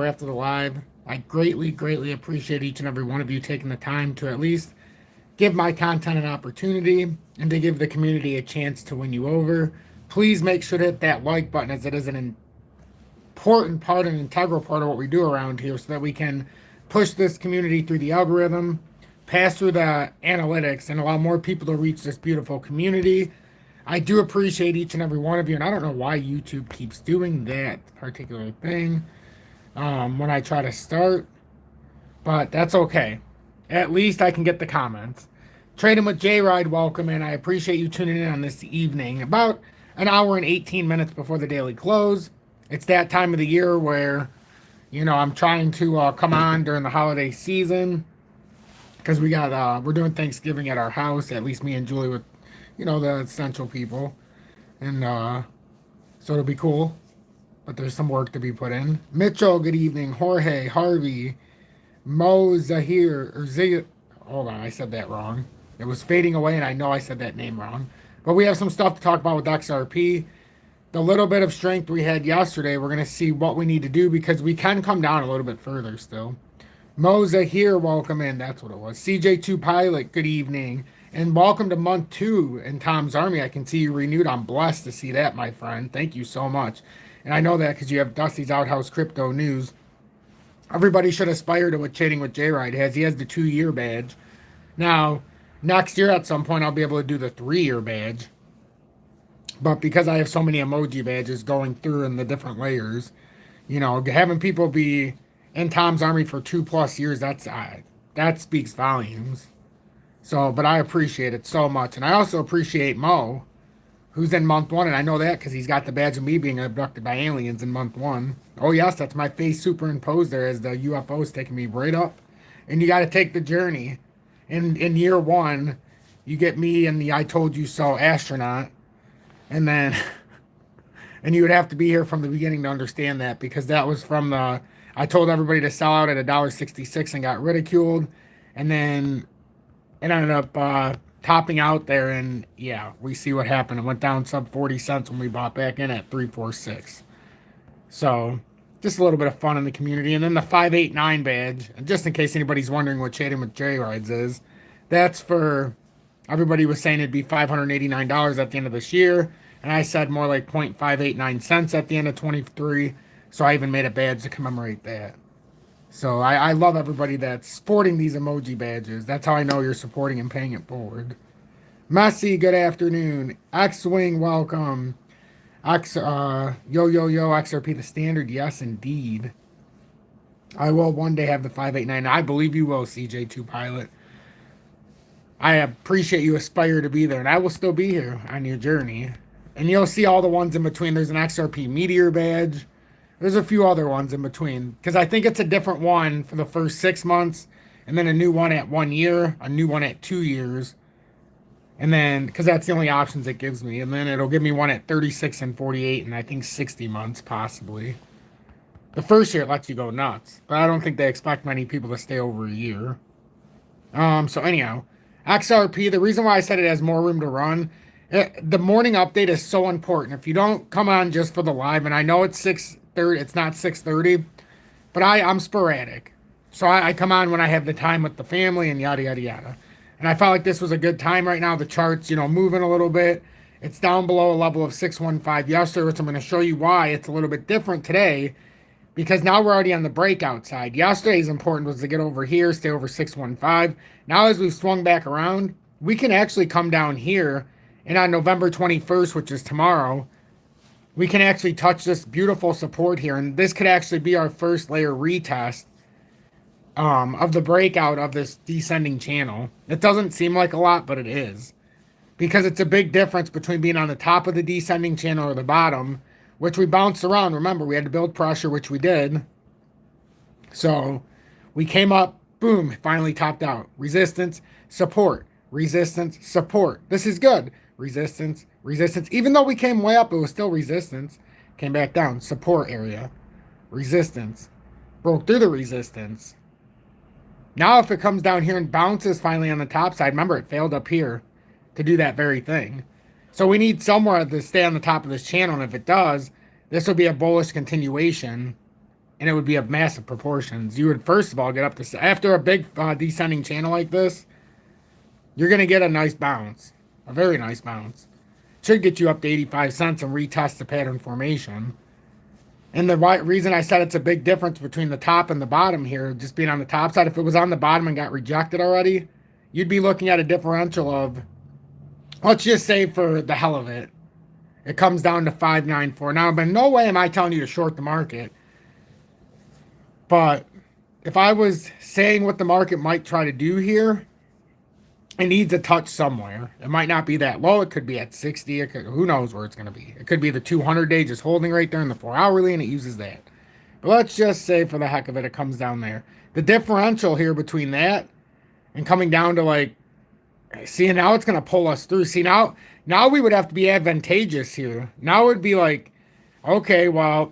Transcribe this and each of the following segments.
hour after the live. I greatly, greatly appreciate each and every one of you taking the time to at least give my content an opportunity and to give the community a chance to win you over. Please make sure to hit that like button, as it is an important part, an integral part of what we do around here, so that we can push this community through the algorithm, pass through the analytics, and allow more people to reach this beautiful community. I do appreciate each and every one of you, and I don't know why YouTube keeps doing that particular thing when I try to start, but that's okay. At least I can get the comments. Trading with J-Ride, welcome in. I appreciate you tuning in on this evening, about an hour and 18 minutes before the daily close. It's that time of the year where, I'm trying to come on during the holiday season, because we're doing Thanksgiving at our house, at least me and Julie with, the essential people. And so it'll be cool, but there's some work to be put in. Mitchell, good evening. Jorge, Harvey, Mo, Zahir, or Zahir. Hold on, I said that wrong. It was fading away, and I know I said that name wrong. But we have some stuff to talk about with XRP. The little bit of strength we had yesterday, we're going to see what we need to do, because we can come down a little bit further still. Moza here, welcome in. That's what it was. CJ2 Pilot, good evening. And welcome to month 2 in Tom's Army. I can see you renewed. I'm blessed to see that, my friend. Thank you so much. And I know that because you have Dusty's Outhouse Crypto News. Everybody should aspire to what Trading with J-Ride has. He has the 2-year badge. Now, next year at some point, I'll be able to do the 3-year badge. But because I have so many emoji badges going through in the different layers, having people be in Tom's Army for 2+ years, that speaks volumes. So, but I appreciate it so much. And I also appreciate Mo, who's in month 1. And I know that because he's got the badge of me being abducted by aliens in month 1. Oh, yes, that's my face superimposed there as the UFO's taking me right up. And you got to take the journey. In year 1, you get me and the I told you so astronaut. And then, and you would have to be here from the beginning to understand that, because that was from I told everybody to sell out at $1.66 and got ridiculed. And then it ended up topping out there, and yeah, we see what happened. It went down sub 40 cents when we bought back in at 346. So just a little bit of fun in the community. And then the 589 badge, and just in case anybody's wondering what Trading with J-Rides is, that's for, everybody was saying it'd be $589 at the end of this year, and I said more like 0.589 cents at the end of 23. So I even made a badge to commemorate that. So I love everybody that's sporting these emoji badges. That's how I know you're supporting and paying it forward. Messi, good afternoon. X-Wing, welcome. XRP the standard, yes indeed. I will one day have the 589. I believe you will, CJ2 Pilot. I appreciate you aspire to be there, and I will still be here on your journey. And you'll see all the ones in between. There's an XRP Meteor badge. There's a few other ones in between, because I think it's a different one for the first 6 months, and then a new one at 1 year, a new one at 2 years, and then, because that's the only options it gives me, and then it'll give me one at 36 and 48, and I think 60 months, possibly. The first year it lets you go nuts, but I don't think they expect many people to stay over a year. So anyhow, XRP, the reason why I said it has more room to run, the morning update is so important. If you don't come on just for the live, and I know it's 6:30, it's not 6:30, but I'm sporadic. So I come on when I have the time with the family and yada, yada, yada. And I felt like this was a good time right now. The chart's, moving a little bit. It's down below a level of 615 yesterday, which I'm going to show you why it's a little bit different today, because now we're already on the breakout side. Yesterday's important was to get over here, stay over 615. Now as we've swung back around, we can actually come down here, and on November 21st, which is tomorrow, we can actually touch this beautiful support here, and this could actually be our first layer retest of the breakout of this descending channel. It doesn't seem like a lot, but it is, because it's a big difference between being on the top of the descending channel or the bottom, which we bounced around. Remember, we had to build pressure, which we did. So we came up, boom, finally topped out. Resistance, support, resistance, support. This is good. Resistance, resistance. Even though we came way up, it was still resistance. Came back down. Support area. Resistance. Broke through the resistance. Now if it comes down here and bounces finally on the top side, remember it failed up here to do that very thing. So we need somewhere to stay on the top of this channel, and if it does, this will be a bullish continuation and it would be of massive proportions. You would first of all get up to, after a big descending channel like this, you're going to get a nice bounce, a very nice bounce. Should get you up to 85 cents and retest the pattern formation. And the reason I said it's a big difference between the top and the bottom here, just being on the top side, if it was on the bottom and got rejected already, you'd be looking at a differential of, let's just say for the hell of it, it comes down to 594. Now, but no way am I telling you to short the market. But if I was saying what the market might try to do here, it needs a touch somewhere. It might not be that low. It could be at 60. Who knows where it's going to be. It could be the 200-day just holding right there in the 4-hourly, and it uses that. But let's just say for the heck of it, it comes down there. The differential here between that and coming down to like, see, now it's going to pull us through. See, now we would have to be advantageous here. Now it would be like, okay, well,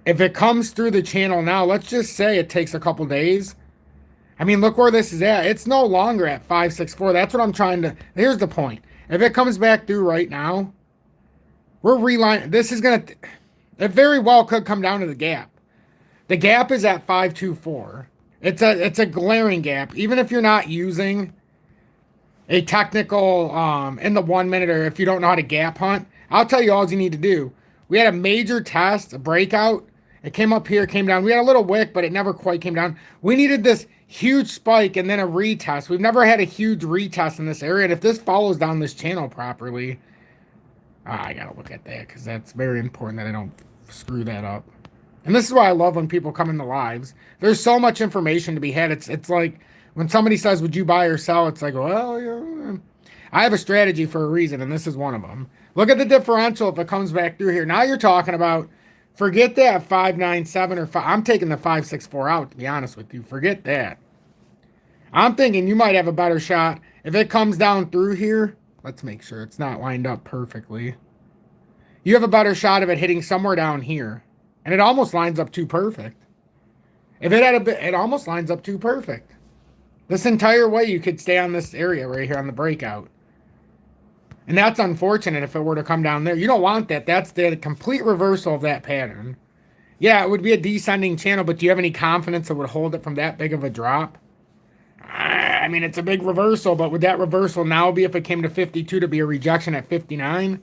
if it comes through the channel now, let's just say it takes a couple days. I mean, look where this is at. It's no longer at 564. That's what I'm trying to... Here's the point. If it comes back through right now, we're relining... This is going to... It very well could come down to the gap. The gap is at 524. It's a glaring gap. Even if you're not using a technical in the 1 minute, or if you don't know how to gap hunt, I'll tell you all you need to do. We had a major test, a breakout. It came up here, came down. We had a little wick, but it never quite came down. We needed this huge spike and then a retest. We've never had a huge retest in this area. And if this follows down this channel properly, I got to look at that because that's very important that I don't screw that up. And this is why I love when people come into lives. There's so much information to be had. It's like when somebody says, would you buy or sell? It's like, well, yeah. I have a strategy for a reason, and this is one of them. Look at the differential if it comes back through here. Now you're talking about, forget that 597 or 5. I'm taking the 564 out, to be honest with you. Forget that. I'm thinking you might have a better shot if it comes down through here. Let's make sure it's not lined up perfectly. You have a better shot of it hitting somewhere down here. And it almost lines up too perfect. If it had a bit, it almost lines up too perfect. This entire way you could stay on this area right here on the breakout. And that's unfortunate if it were to come down there. You don't want that. That's the complete reversal of that pattern. Yeah, it would be a descending channel, but do you have any confidence it would hold it from that big of a drop? I mean, it's a big reversal, but would that reversal now be if it came to 52 to be a rejection at 59?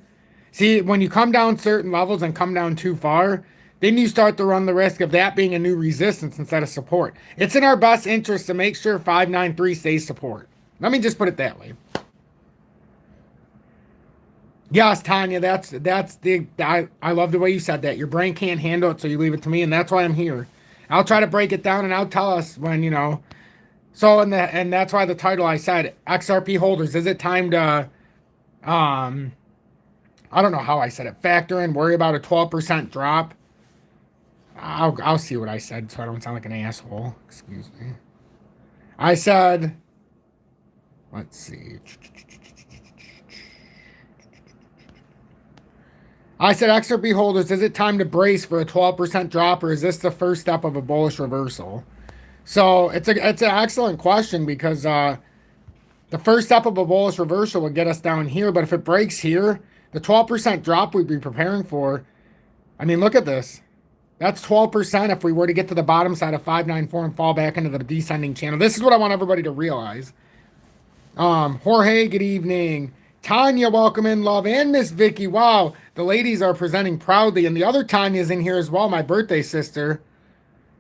See, when you come down certain levels and come down too far, then you start to run the risk of that being a new resistance instead of support. It's in our best interest to make sure 593 stays support. Let me just put it that way. Yes, Tanya, I love the way you said that. Your brain can't handle it, so you leave it to me, and that's why I'm here. I'll try to break it down, and I'll tell us when, you know. So, and that's why the title I said, XRP holders, is it time to, I don't know how I said it, factor in, worry about a 12% drop? I'll see what I said so I don't sound like an asshole. Excuse me. I said, let's see. I said, XRP holders, is it time to brace for a 12% drop, or is this the first step of a bullish reversal? So it's an excellent question because the first step of a bullish reversal would get us down here, but if it breaks here, the 12% drop we'd be preparing for, I mean, look at this. That's 12% if we were to get to the bottom side of 594 and fall back into the descending channel. This is what I want everybody to realize. Jorge, good evening. Tanya, welcome in, love, and Miss Vicky. Wow, the ladies are presenting proudly, and the other Tanya's in here as well, my birthday sister.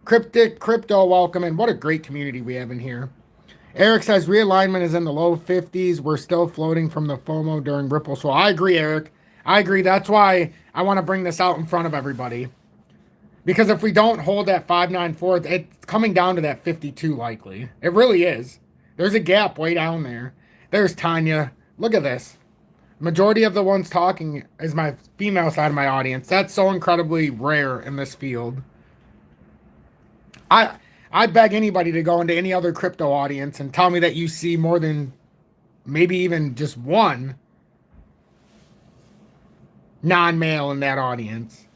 Cryptic Crypto, welcome in. What a great community we have in here. Eric says realignment is in the low 50s. We're still floating from the FOMO during Ripple. So I agree, Eric. I agree. That's why I want to bring this out in front of everybody. Because if we don't hold that 594, it's coming down to that 52 likely. It really is. There's a gap way down there. There's Tanya. Look at this. Majority of the ones talking is my female side of my audience. That's so incredibly rare in this field. I beg anybody to go into any other crypto audience and tell me that you see more than maybe even just one non-male in that audience.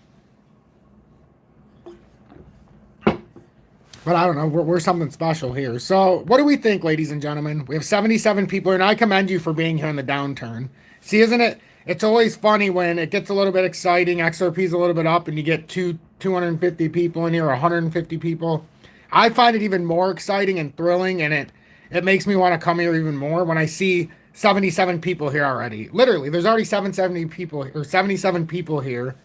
But I don't know. We're something special here. So what do we think, ladies and gentlemen? We have 77 people, and I commend you for being here in the downturn. See, isn't it? It's always funny when it gets a little bit exciting. XRP's a little bit up, and you get two 250 people in here, 150 people. I find it even more exciting and thrilling, and it makes me want to come here even more when I see 77 people here already. Literally, there's already 770 people or 77 people here.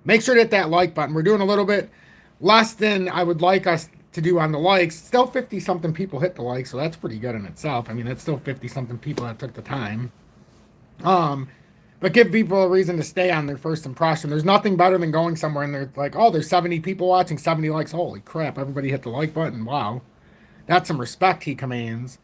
Make sure to hit that like button. We're doing a little bit less than I would like us to do on the likes. Still 50 something people hit the like, so that's pretty good in itself. I mean, that's still 50 something people that took the time. But give people a reason to stay on their first impression. There's nothing better than going somewhere and they're like, oh, there's 70 people watching, 70 likes. Holy crap, everybody hit the like button. Wow. That's some respect he commands.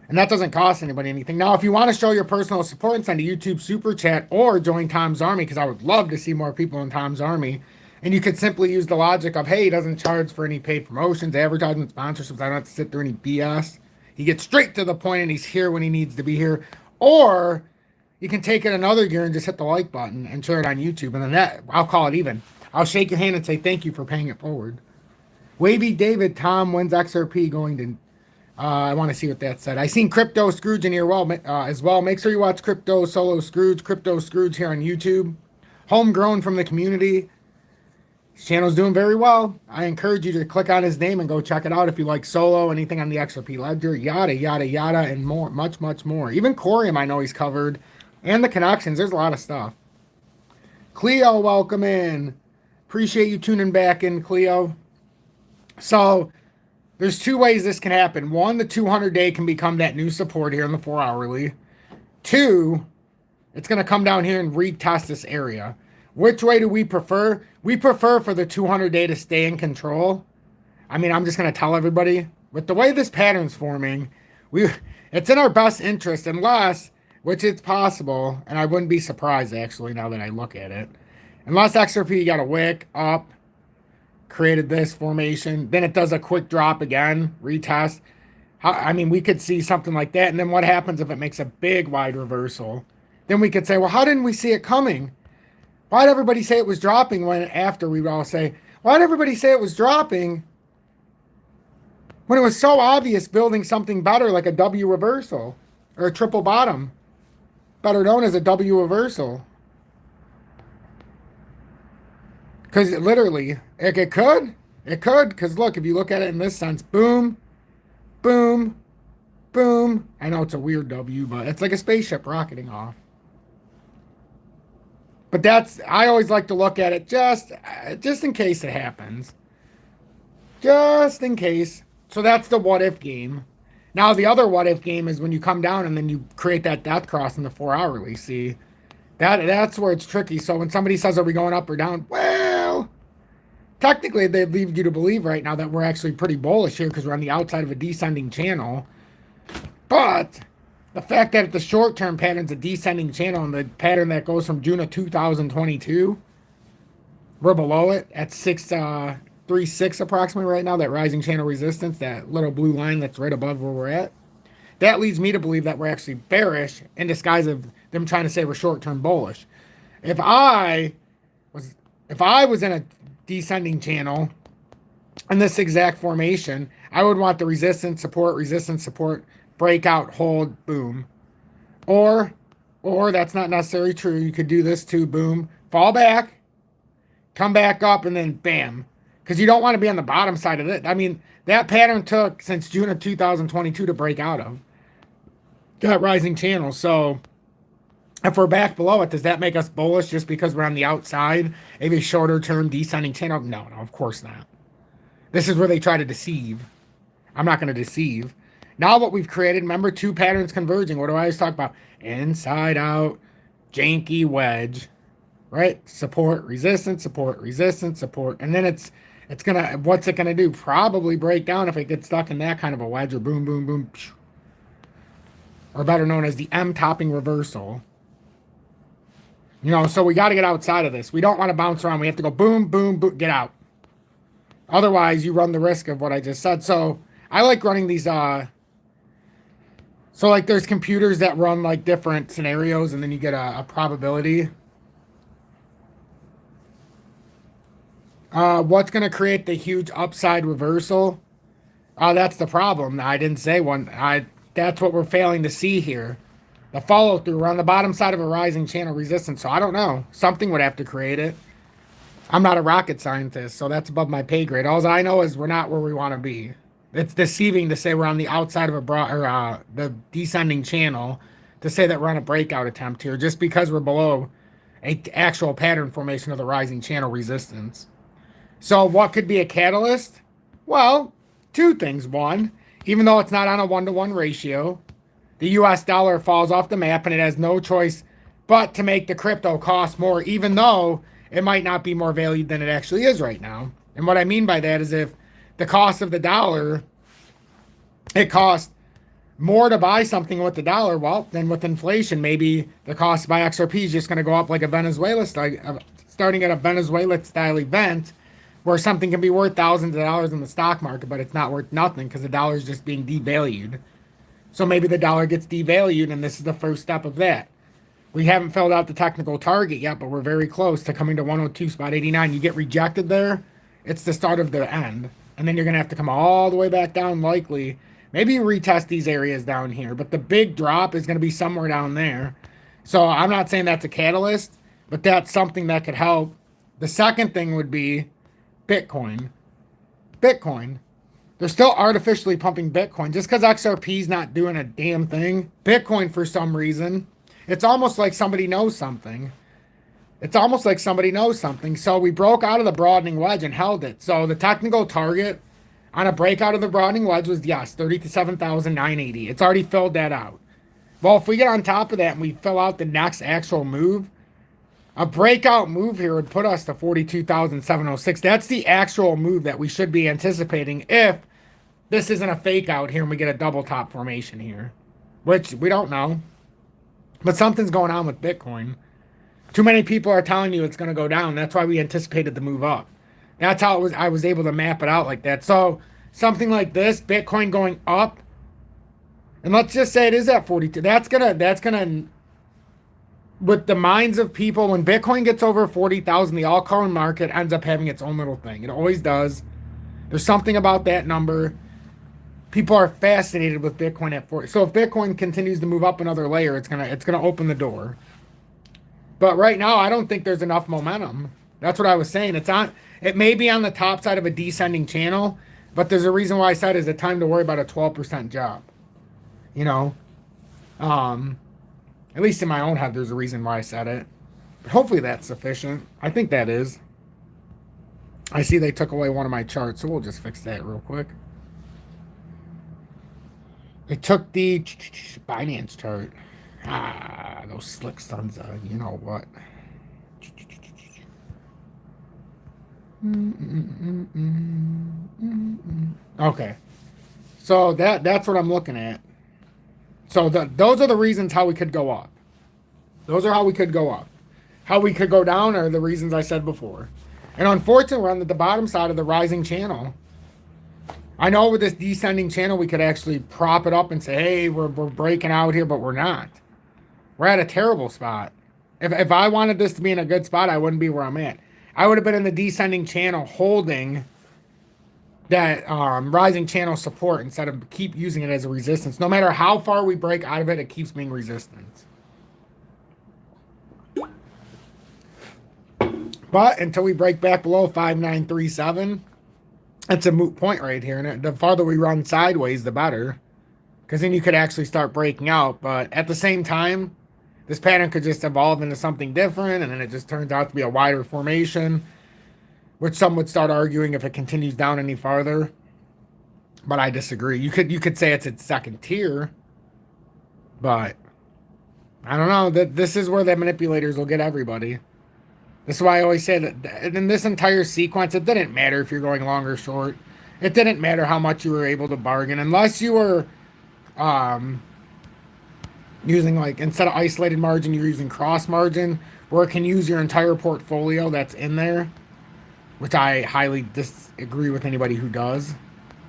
And that doesn't cost anybody anything. Now, if you want to show your personal support and send a YouTube super chat or join Tom's Army, because I would love to see more people in Tom's Army, and you could simply use the logic of, hey, he doesn't charge for any paid promotions, advertising, sponsorships. I don't have to sit through any BS. He gets straight to the point and he's here when he needs to be here. Or you can take it another gear and just hit the like button and share it on YouTube. And then that, I'll call it even. I'll shake your hand and say thank you for paying it forward. Wavy David, Tom, when's XRP going to... I want to see what that said. I seen Crypto Scrooge in here as well. Make sure you watch Crypto Scrooge here on YouTube. Homegrown from the community. His channel's doing very well. I encourage you to click on his name and go check it out if you like solo, anything on the XRP ledger, yada, yada, yada, and more, much, much more. Even Corium, I know he's covered. And the connections. There's a lot of stuff. Cleo, welcome in. Appreciate you tuning back in, Cleo. So... there's two ways this can happen. One, the 200-day can become that new support here in the 4-hourly. Two, it's going to come down here and retest this area. Which way do we prefer? We prefer for the 200-day to stay in control. I mean, I'm just going to tell everybody. With the way this pattern's forming, it's in our best interest unless, which it's possible, and I wouldn't be surprised actually now that I look at it, unless XRP got a wick up, created this formation, then it does a quick drop again, retest. I mean, we could see something like that. And then what happens if it makes a big wide reversal? Then we could say, well, how didn't we see it coming? Why did everybody say it was dropping when after we would all say, why did everybody say it was dropping when it was so obvious building something better like a W reversal or a triple bottom, better known as a W reversal? Because literally, it could, because look, if you look at it in this sense, boom, boom, boom. I know it's a weird W, but it's like a spaceship rocketing off. But I always like to look at it just in case it happens. Just in case. So that's the what if game. Now the other what if game is when you come down and then you create that death cross in the 4-hourly, see? That's where it's tricky. So when somebody says, are we going up or down? Well, technically they leave you to believe right now that we're actually pretty bullish here because we're on the outside of a descending channel. But the fact that the short-term pattern's a descending channel and the pattern that goes from June of 2022, we're below it at 636 approximately right now, that rising channel resistance, that little blue line that's right above where we're at. That leads me to believe that we're actually bearish in disguise of them trying to say we're short-term bullish. If I was in a descending channel in this exact formation, I would want the resistance, support, breakout, hold, boom. Or that's not necessarily true. You could do this too, boom, fall back, come back up, and then bam. Because you don't want to be on the bottom side of it. I mean, that pattern took since June of 2022 to break out of that rising channel. So if we're back below it, does that make us bullish just because we're on the outside of a shorter term descending channel? No, of course not. This is where they try to deceive. I'm not going to deceive. Now what we've created, remember, two patterns converging. What do I always talk about? Inside out, janky wedge, right? Support, resistance, support, resistance, support. And then what's it going to do? Probably break down if it gets stuck in that kind of a wedge or boom, boom, boom. Or better known as the M topping reversal. You know, so we got to get outside of this. We don't want to bounce around. We have to go boom, boom, boom, get out. Otherwise, you run the risk of what I just said. So I like running these, so like there's computers that run like different scenarios and then you get a probability. What's going to create the huge upside reversal? That's the problem. I didn't say one. That's what we're failing to see here. The follow through. We're on the bottom side of a rising channel resistance. So I don't know. Something would have to create it. I'm not a rocket scientist, so that's above my pay grade. All I know is we're not where we want to be. It's deceiving to say we're on the outside of a the descending channel to say that we're on a breakout attempt here just because we're below a actual pattern formation of the rising channel resistance. So what could be a catalyst? Well, two things. One, even though it's not on a 1-to-1 ratio, the US dollar falls off the map and it has no choice but to make the crypto cost more, even though it might not be more valued than it actually is right now. And what I mean by that is if the cost of the dollar, it costs more to buy something with the dollar, well, then with inflation, maybe the cost to buy XRP is just going to go up like a Venezuela style, starting at a Venezuela style event where something can be worth thousands of dollars in the stock market, but it's not worth nothing because the dollar is just being devalued. So maybe the dollar gets devalued, and this is the first step of that. We haven't filled out the technical target yet, but we're very close to coming to 102.89. You get rejected there, it's the start of the end. And then you're going to have to come all the way back down likely. Maybe you retest these areas down here, but the big drop is going to be somewhere down there. So I'm not saying that's a catalyst, but that's something that could help. The second thing would be Bitcoin. Bitcoin. They're still artificially pumping Bitcoin. Just because XRP is not doing a damn thing, Bitcoin, for some reason, it's almost like somebody knows something. It's almost like somebody knows something. So we broke out of the broadening wedge and held it. So the technical target on a breakout of the broadening wedge was, yes, 37,980. It's already filled that out. Well, if we get on top of that and we fill out the next actual move, a breakout move here would put us to 42,706. That's the actual move that we should be anticipating if this isn't a fake out here and we get a double top formation here, which we don't know. But something's going on with Bitcoin. Too many people are telling you it's going to go down. That's why we anticipated the move up. That's how it was. I was able to map it out like that. So something like this, Bitcoin going up, and let's just say it is at 42. That's gonna, with the minds of people, when Bitcoin gets over 40,000, the altcoin market ends up having its own little thing. It always does. There's something about that number. People are fascinated with Bitcoin at 40. So if Bitcoin continues to move up another layer, it's gonna open the door. But right now, I don't think there's enough momentum. That's what I was saying. It may be on the top side of a descending channel, but there's a reason why I said it's a time to worry about a 12% job. You know, at least in my own head, there's a reason why I said it. But hopefully that's sufficient. I think that is. I see they took away one of my charts, so we'll just fix that real quick. They took the Binance chart. Those slick sons of, you know what. Okay. So that's what I'm looking at. So those are the reasons how we could go up. Those are how we could go up. How we could go down are the reasons I said before. And unfortunately, we're on the bottom side of the rising channel. I know with this descending channel, we could actually prop it up and say, hey, we're breaking out here, but we're not. We're at a terrible spot. If I wanted this to be in a good spot, I wouldn't be where I'm at. I would have been in the descending channel holding that rising channel support instead of keep using it as a resistance. No matter how far we break out of it, it keeps being resistance. But until we break back below 5937, it's a moot point right here. And the farther we run sideways, the better. Because then you could actually start breaking out. But at the same time, this pattern could just evolve into something different, and then it just turns out to be a wider formation, which some would start arguing if it continues down any farther. But I disagree. You could say it's its second tier, but I don't know. This is where the manipulators will get everybody. This is why I always say that in this entire sequence, it didn't matter if you're going long or short. It didn't matter how much you were able to bargain, unless you were using, like, instead of isolated margin, you're using cross margin, where it can use your entire portfolio that's in there, which I highly disagree with anybody who does.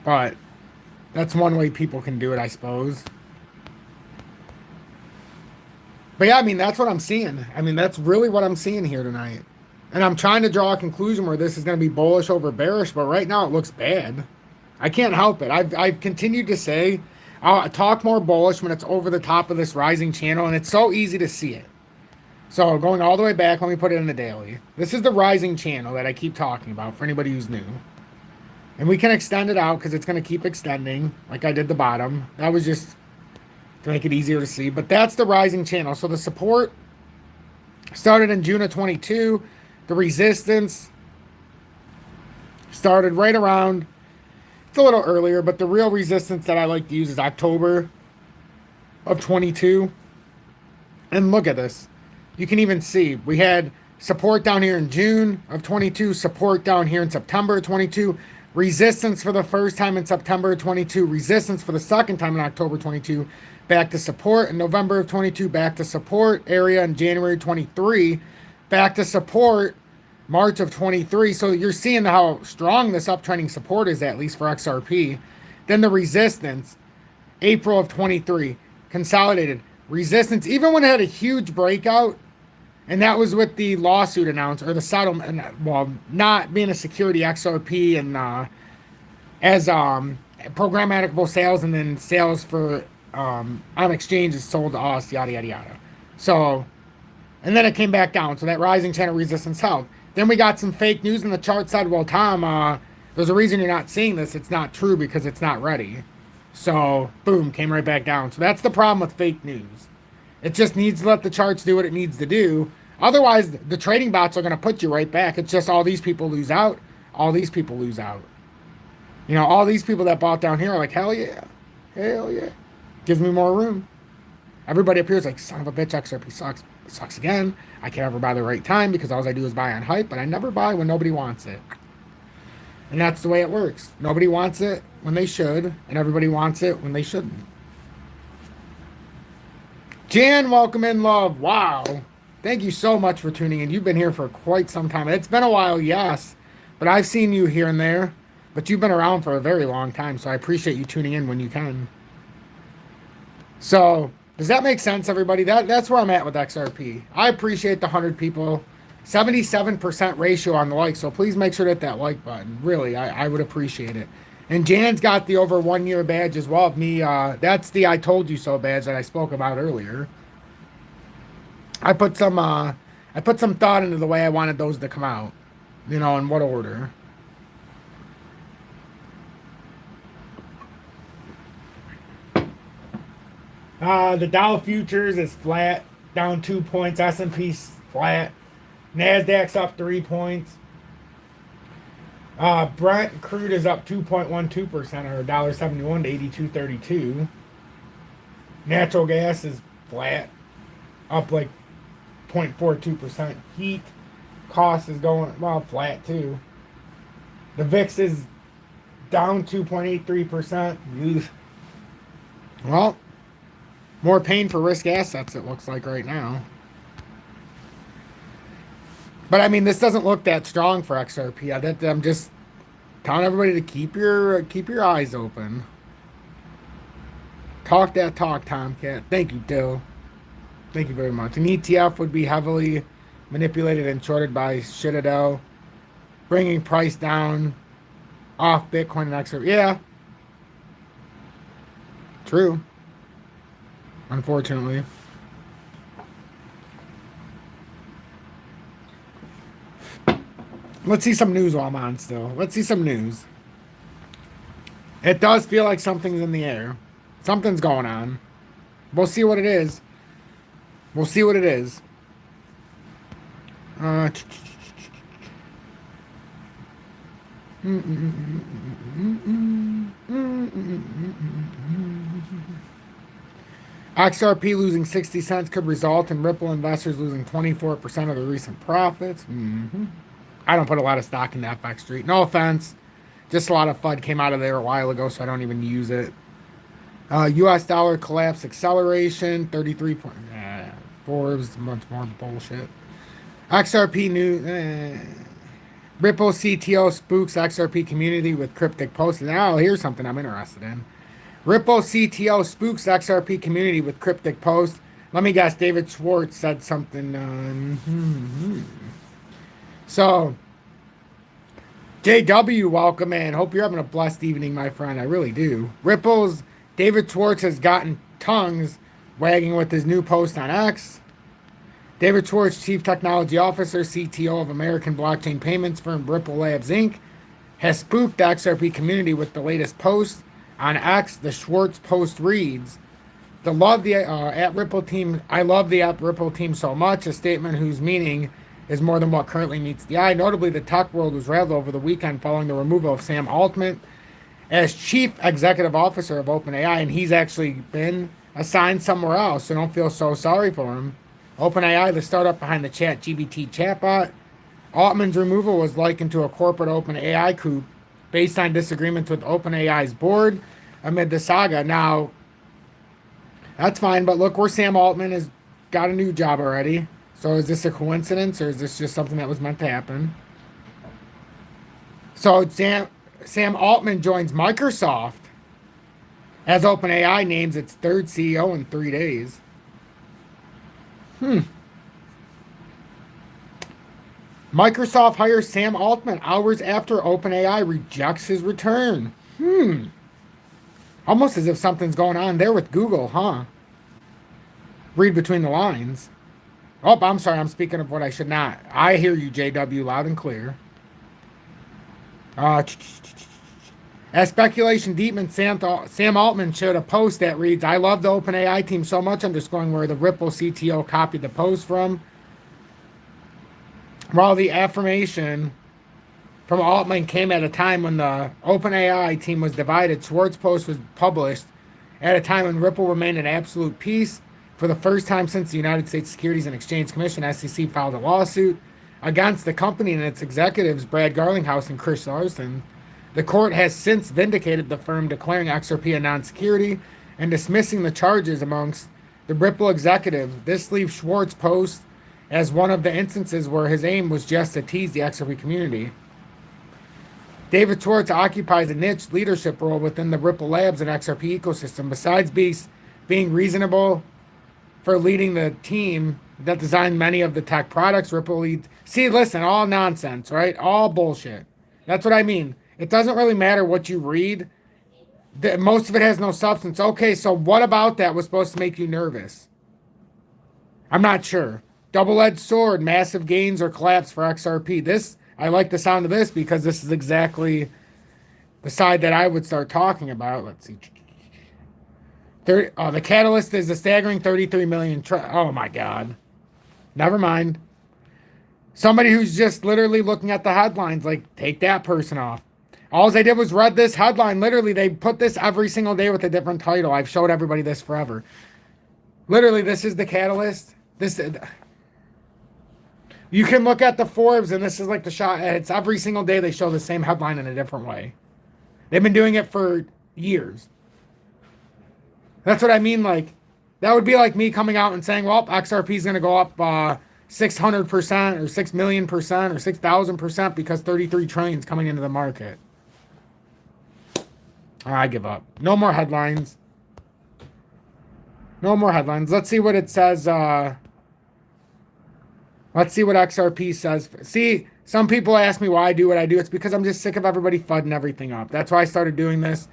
But that's one way people can do it, I suppose. But yeah, I mean, that's what I'm seeing. I mean, that's really what I'm seeing here tonight. And I'm trying to draw a conclusion where this is going to be bullish over bearish, but right now it looks bad. I can't help it. I've continued to say I'll talk more bullish when it's over the top of this rising channel, and it's so easy to see it. So going all the way back, let me put it in the daily. This is the rising channel that I keep talking about for anybody who's new. And we can extend it out because it's going to keep extending like I did the bottom. That was just to make it easier to see. But that's the rising channel. So the support started in June of 22. The resistance started right around, it's a little earlier, but the real resistance that I like to use is October of 22. And look at this. You can even see we had support down here in June of 22, support down here in September of 22, resistance for the first time in September of 22, resistance for the second time in October 22, back to support in November of 22, back to support area in January 23, back to support March of 23. So you're seeing how strong this uptrending support is, at least for XRP. Then the resistance, April of 23, consolidated resistance, even when it had a huge breakout, and that was with the lawsuit announced, or the settlement, well, not being a security XRP, and as programmable sales, and then sales for on exchanges sold to us, yada, yada, yada. So, and then it came back down. So that rising channel resistance held. Then we got some fake news, and the chart said, well, Tom, there's a reason you're not seeing this. It's not true because it's not ready. So, boom, came right back down. So that's the problem with fake news. It just needs to let the charts do what it needs to do. Otherwise, the trading bots are going to put you right back. It's just all these people lose out. All these people lose out. You know, all these people that bought down here are like, hell yeah. Hell yeah. Gives me more room. Everybody up here is like, son of a bitch, XRP sucks. It sucks again. I can't ever buy the right time because all I do is buy on hype, but I never buy when nobody wants it. And that's the way it works. Nobody wants it when they should, and everybody wants it when they shouldn't. Jan, welcome in, love. Wow. Thank you so much for tuning in. You've been here for quite some time. It's been a while, yes, but I've seen you here and there. But you've been around for a very long time, so I appreciate you tuning in when you can. So, does that make sense, everybody? That's where I'm at with XRP. I appreciate the 100 people. 77% ratio on the like, so please make sure to hit that like button. Really, I would appreciate it. And Jan's got the over 1 year badge as well of me. That's the I told you so badge that I spoke about earlier. I put some thought into the way I wanted those to come out. You know, in what order. The Dow futures is flat, down 2 points. S&P's flat. NASDAQ's up 3 points. Brent crude is up 2.12%, or $1.71 to 82.32. Natural gas is flat, up like 0.42%. Heat cost is going, well, flat too. The VIX is down 2.83%. Well, more pain for risk assets, it looks like right now. But I mean, this doesn't look that strong for XRP. I'm just telling everybody to keep your eyes open. Talk that talk, Tomcat. Thank you, Dill. Thank you very much. An ETF would be heavily manipulated and shorted by Citadel, bringing price down off Bitcoin and XRP. Yeah, true. Unfortunately. Let's see some news while I'm on still. Let's see some news. It does feel like something's in the air. Something's going on. We'll see what it is. We'll see what it is. XRP losing 60 cents could result in Ripple investors losing 24% of their recent profits. I don't put a lot of stock in the FX Street. No offense. Just a lot of FUD came out of there a while ago, so I don't even use it. U.S. dollar collapse acceleration, 33 point. Forbes, much more bullshit. XRP news. Ripple CTO spooks XRP community with cryptic posts. Now, here's something I'm interested in. Ripple CTO spooks XRP community with cryptic posts. Let me guess, David Schwartz said something. So, JW, welcome in. Hope you're having a blessed evening, my friend. I really do. Ripple's David Schwartz has gotten tongues wagging with his new post on X. David Schwartz, Chief Technology Officer, CTO of American blockchain payments firm Ripple Labs Inc., has spooked the XRP community with the latest post. On X, the Schwartz post reads, at Ripple team, I love the at Ripple team so much, a statement whose meaning is more than what currently meets the eye. Notably, the tech world was rattled over the weekend following the removal of Sam Altman as Chief Executive Officer of OpenAI, and he's actually been assigned somewhere else, so don't feel so sorry for him. OpenAI, the startup behind the ChatGPT chatbot. Altman's removal was likened to a corporate OpenAI coup based on disagreements with OpenAI's board amid the saga. Now, that's fine, but look where Sam Altman has got a new job already. So is this a coincidence, or is this just something that was meant to happen? So Sam Altman joins Microsoft as OpenAI names its third CEO in 3 days. Microsoft hires Sam Altman hours after OpenAI rejects his return. Almost as if something's going on there with Google, huh? Read between the lines. Oh, I'm sorry, I'm speaking of what I should not. I hear you, JW, loud and clear. As speculation deepens, Sam Altman shared a post that reads, I love the OpenAI team so much, underscoring where the Ripple CTO copied the post from. While the affirmation from Altman came at a time when the OpenAI team was divided, Schwartz's post was published at a time when Ripple remained in absolute peace. For the first time since the United States Securities and Exchange Commission, SEC, filed a lawsuit against the company and its executives, Brad Garlinghouse and Chris Larson. The court has since vindicated the firm, declaring XRP a non-security and dismissing the charges amongst the Ripple executive. This leaves Schwartz's post as one of the instances where his aim was just to tease the XRP community. David Schwartz occupies a niche leadership role within the Ripple Labs and XRP ecosystem. Besides being reasonable for leading the team that designed many of the tech products, Ripple leads. See, listen, all nonsense, right? All bullshit. That's what I mean. It doesn't really matter what you read. Most of it has no substance. Okay, so what about that was supposed to make you nervous? I'm not sure. Double-edged sword, massive gains or collapse for XRP. I like the sound of this because this is exactly the side that I would start talking about. Let's see. The catalyst is a staggering 33 million. Oh my God. Never mind. Somebody who's just literally looking at the headlines, like, take that person off. All they did was read this headline. Literally, they put this every single day with a different title. I've showed everybody this forever. Literally, this is the catalyst. You can look at the Forbes, and this is like the shot. It's every single day they show the same headline in a different way. They've been doing it for years. That's what I mean. Like, that would be like me coming out and saying, well, XRP is going to go up 600% or 6 million% or 6,000% because 33 trillion is coming into the market. I give up. No more headlines. No more headlines. Let's see what it says. Let's see what XRP says. See, some people ask me why I do what I do. It's because I'm just sick of everybody fudding everything up. That's why I started doing this.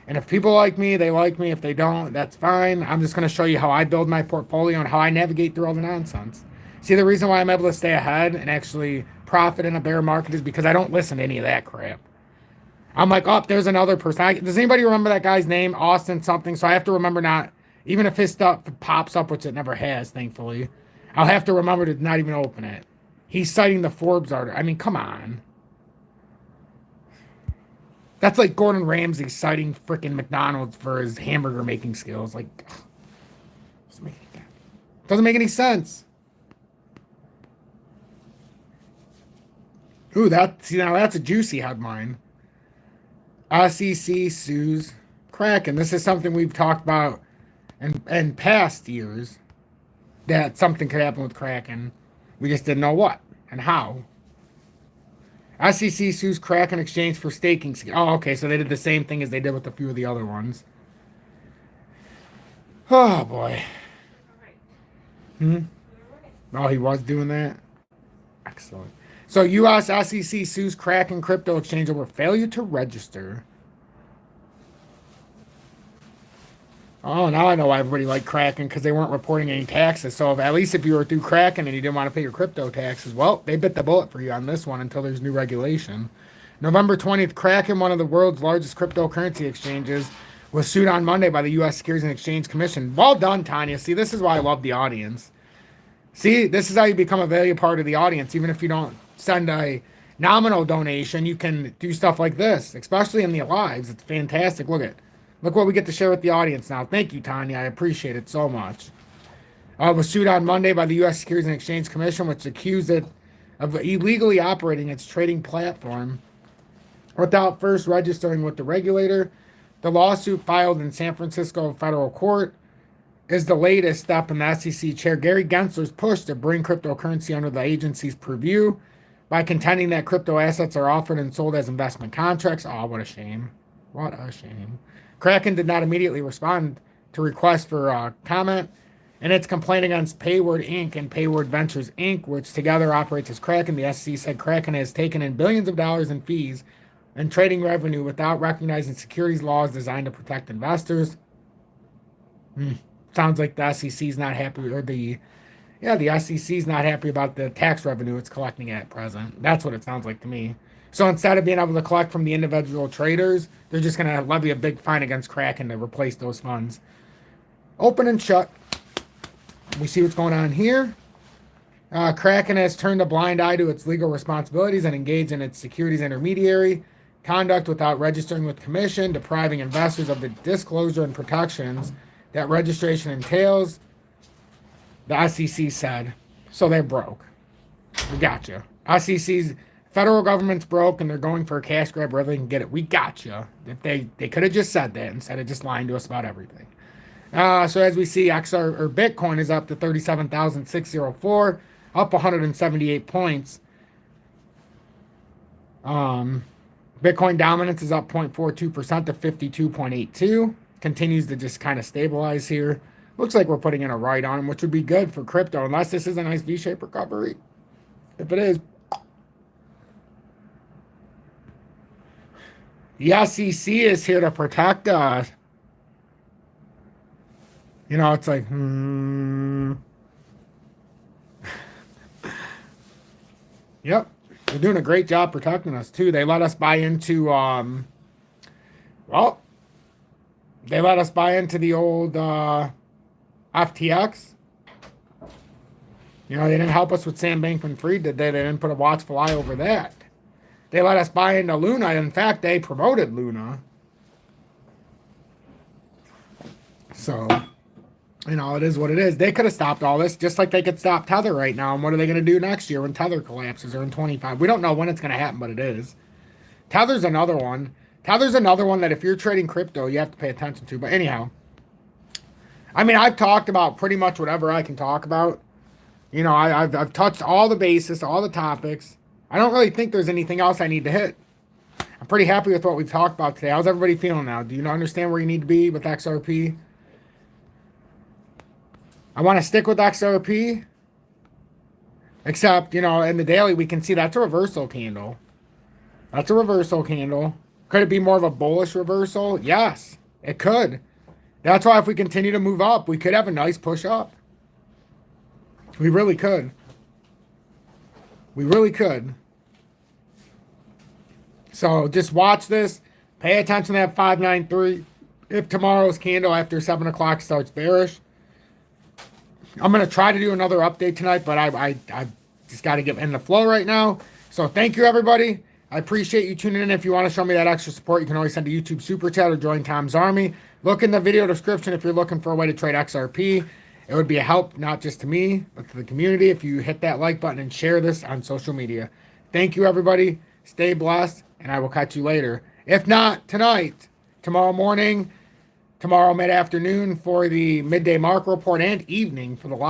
And if people like me, they like me. If they don't, that's fine. I'm just going to show you how I build my portfolio and how I navigate through all the nonsense. See, the reason why I'm able to stay ahead and actually profit in a bear market is because I don't listen to any of that crap. I'm like, oh, there's another person. Does anybody remember that guy's name? Austin something. So I have to remember not, even if his stuff pops up, which it never has, thankfully, I'll have to remember to not even open it. He's citing the Forbes article. I mean, come on. That's like Gordon Ramsay citing freaking McDonald's for his hamburger making skills. Like, doesn't make any sense. Ooh, now that's a juicy headline. SEC sues Kraken. This is something we've talked about in past years, that something could happen with Kraken. We just didn't know what and how. SEC sues Kraken exchange for staking. Oh, okay, so they did the same thing as they did with a few of the other ones. Oh, boy. Oh, he was doing that? Excellent. So, U.S. SEC sues Kraken crypto exchange over failure to register. Oh, now I know why everybody liked Kraken, because they weren't reporting any taxes. So at least if you were through Kraken and you didn't want to pay your crypto taxes, well, they bit the bullet for you on this one until there's new regulation. November 20th, Kraken, one of the world's largest cryptocurrency exchanges, was sued on Monday by the U.S. Securities and Exchange Commission. Well done, Tanya. See, this is why I love the audience. See, this is how you become a valuable part of the audience. Even if you don't send a nominal donation, you can do stuff like this, especially in the lives. It's fantastic. Look what we get to share with the audience now. Thank you, Tanya. I appreciate it so much. Was sued on Monday by the U.S. Securities and Exchange Commission, which accused it of illegally operating its trading platform without first registering with the regulator. The lawsuit filed in San Francisco federal court is the latest step in the SEC Chair Gary Gensler's push to bring cryptocurrency under the agency's purview by contending that crypto assets are offered and sold as investment contracts. Oh, what a shame. What a shame. Kraken did not immediately respond to requests for comment, and its complaint against Payward Inc. and Payward Ventures Inc., which together operates as Kraken. The SEC said Kraken has taken in billions of dollars in fees and trading revenue without recognizing securities laws designed to protect investors. Sounds like the SEC's not happy, or the SEC's not happy about the tax revenue it's collecting at present. That's what it sounds like to me. So instead of being able to collect from the individual traders, they're just going to levy a big fine against Kraken to replace those funds. Open and shut. We see what's going on here. Kraken has turned a blind eye to its legal responsibilities and engaged in its securities intermediary conduct without registering with commission, depriving investors of the disclosure and protections that registration entails, the SEC said. So they're broke. We got you. SEC's federal government's broke, and they're going for a cash grab wherever they can get it. We got you. If they could have just said that instead of just lying to us about everything. So as we see, Bitcoin is up to 37,604, up 178 points. Bitcoin dominance is up 0.42% to 52.82. Continues to just kind of stabilize here. Looks like we're putting in a right on, which would be good for crypto, unless this is a nice V-shaped recovery. If it is, the SEC is here to protect us. You know, it's like, Yep. They're doing a great job protecting us, too. They let us buy into, they let us buy into the old FTX. You know, they didn't help us with Sam Bankman-Fried, did they? They didn't put a watchful eye over that. They let us buy into Luna. In fact, they promoted Luna. So, you know, it is what it is. They could have stopped all this, just like they could stop Tether right now. And what are they going to do next year when Tether collapses, or in 25? We don't know when it's going to happen, but it is. Tether's another one. Tether's another one that if you're trading crypto, you have to pay attention to. But anyhow, I mean, I've talked about pretty much whatever I can talk about. You know, I've touched all the bases, all the topics. I don't really think there's anything else I need to hit. I'm pretty happy with what we've talked about today. How's everybody feeling now? Do you understand where you need to be with XRP? I want to stick with XRP. Except, you know, in the daily, we can see that's a reversal candle. That's a reversal candle. Could it be more of a bullish reversal? Yes, it could. That's why if we continue to move up, we could have a nice push up. We really could. We really could. So just watch this. Pay attention to that 593. If tomorrow's candle after 7 o'clock starts bearish, I'm going to try to do another update tonight, but I just got to get in the flow right now. So thank you, everybody. I appreciate you tuning in. If you want to show me that extra support, you can always send a YouTube Super Chat or join Tom's Army. Look in the video description if you're looking for a way to trade XRP. It would be a help, not just to me, but to the community, if you hit that like button and share this on social media. Thank you, everybody. Stay blessed, and I will catch you later. If not tonight, tomorrow morning, tomorrow mid-afternoon for the midday market report, and evening for the live.